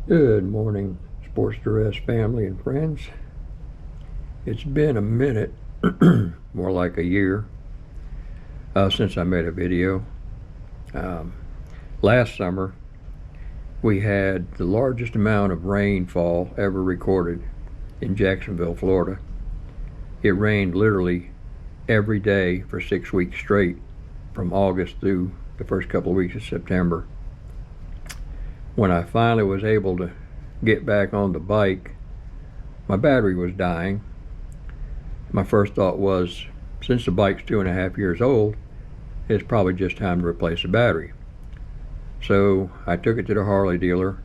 Good morning, Sportster S family and friends. It's been a minute, more like a year, since I made a video. Um, Last summer, we had the largest amount of rainfall ever recorded in Jacksonville, Florida. It rained literally every day for 6 weeks straight, from August through the first couple of weeks of September. When I finally was able to get back on the bike, my battery was dying. My first thought was, since the bike's 2.5 years old, it's probably just time to replace the battery. So I took it to the Harley dealer,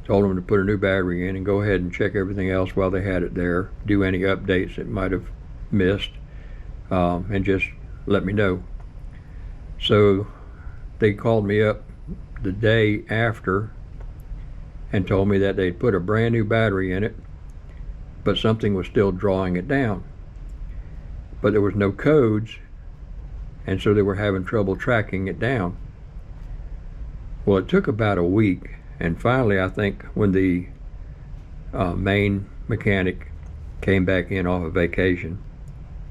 told them to put a new battery in and go ahead and check everything else while they had it there, do any updates it might have missed, and just let me know. So they called me up the day after and told me that they'd put a brand new battery in it, but something was still drawing it down. But there was no codes, and so they were having trouble tracking it down. Well, it took about a week, and finally, I think when the main mechanic came back in off of vacation,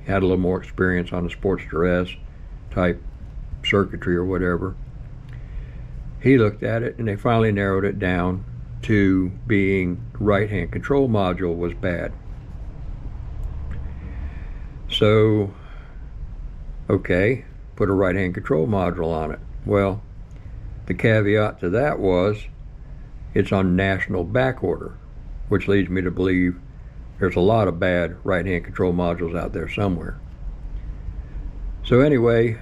he had a little more experience on the Sportster S type circuitry or whatever. He looked at it, and they finally narrowed it down to being right-hand control module was bad. So, okay, put a right-hand control module on it. Well, the caveat to that was it's on national back order, which leads me to believe there's a lot of bad right-hand control modules out there somewhere. So anyway,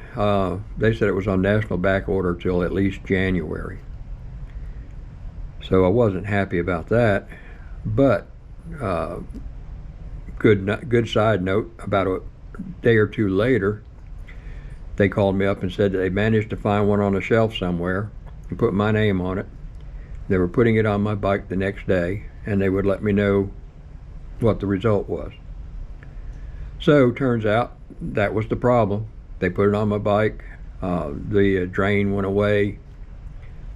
they said it was on national back order till at least January. So I wasn't happy about that, but good side note, about a day or two later, they called me up and said that they managed to find one on a shelf somewhere and put my name on it. They were putting it on my bike the next day, and they would let me know what the result was. So turns out that was the problem. They put it on my bike, the drain went away.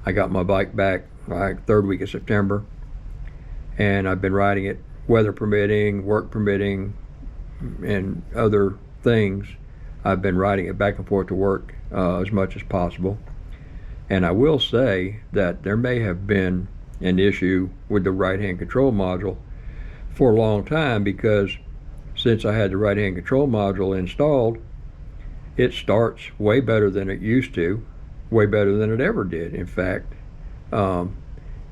I got my bike back like third week of September, and I've been riding it, weather permitting, work permitting, and other things. I've been riding it back and forth to work as much as possible. And I will say that there may have been an issue with the right-hand control module for a long time, because since I had the right-hand control module installed, it starts way better than it used to, way better than it ever did. In fact,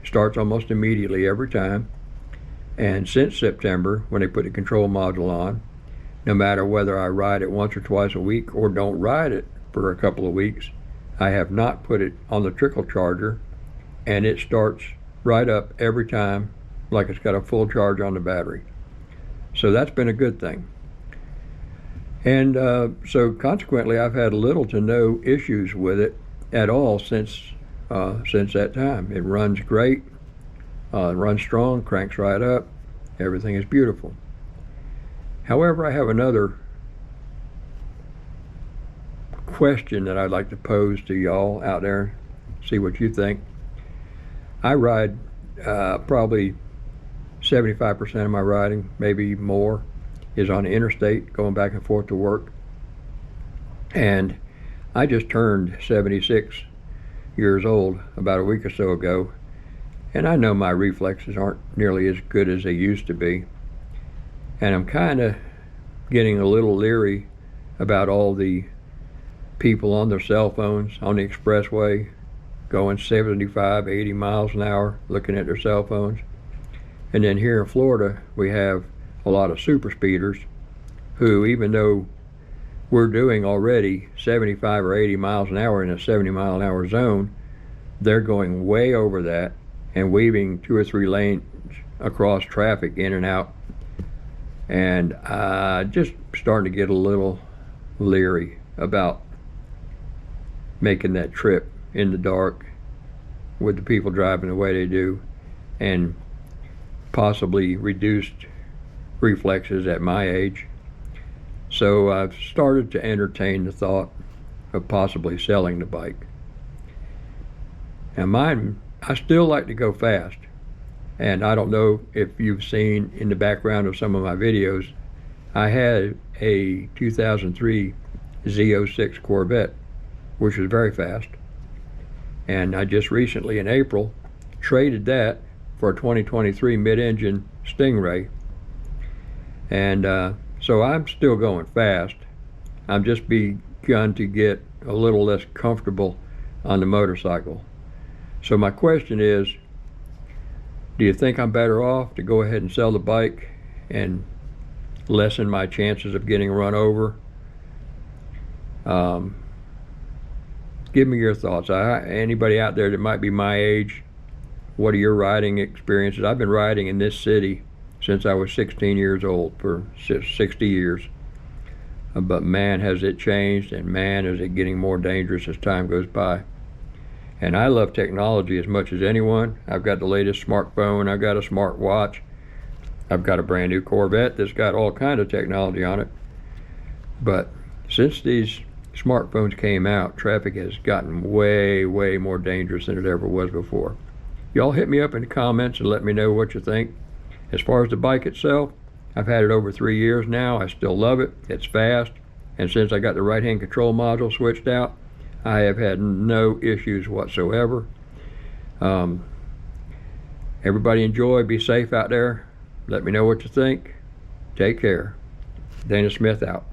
starts almost immediately every time. And since September, when they put the control module on, no matter whether I ride it once or twice a week or don't ride it for a couple of weeks, I have not put it on the trickle charger, and it starts right up every time like it's got a full charge on the battery. So that's been a good thing. And so consequently, I've had little to no issues with it at all since that time. It runs great, runs strong, cranks right up, everything is beautiful. However, I have another question that I'd like to pose to y'all out there, see what you think. I ride probably 75% of my riding, maybe more, is on the interstate going back and forth to work. And I just turned 76 years old about a week or so ago, and I know my reflexes aren't nearly as good as they used to be, and I'm kind of getting a little leery about all the people on their cell phones on the expressway going 75, 80 miles an hour looking at their cell phones. And then here in Florida, we have a lot of super speeders who, even though we're doing already 75 or 80 miles an hour in a 70 mile an hour zone, they're going way over that and weaving 2 or 3 lanes across traffic in and out. And just starting to get a little leery about making that trip in the dark with the people driving the way they do, and possibly reduced reflexes at my age. So I've started to entertain the thought of possibly selling the bike. Now mine, I still like to go fast, And I don't know if you've seen in the background of some of my videos, I had a 2003 Z06 Corvette, which was very fast. And I just recently, in April, traded that for a 2023 mid-engine Stingray. And so I'm still going fast. I'm just begun to get a little less comfortable on the motorcycle. So my question is, do you think I'm better off to go ahead and sell the bike and lessen my chances of getting run over? Give me your thoughts. Anybody out there that might be my age, what are your riding experiences? I've been riding in this city since I was 16 years old, for 60 years. But man, has it changed, and man, is it getting more dangerous as time goes by. And I love technology as much as anyone. I've got the latest smartphone, I've got a smart watch, I've got a brand new Corvette that's got all kind of technology on it. But since these smartphones came out, traffic has gotten way, way more dangerous than it ever was before. Y'all hit me up in the comments and let me know what you think. As far as the bike itself, I've had it over 3 years now. I still love it. It's fast. And since I got the right-hand control module switched out, I have had no issues whatsoever. Everybody enjoy. Be safe out there. Let me know what you think. Take care. Dana Smith out.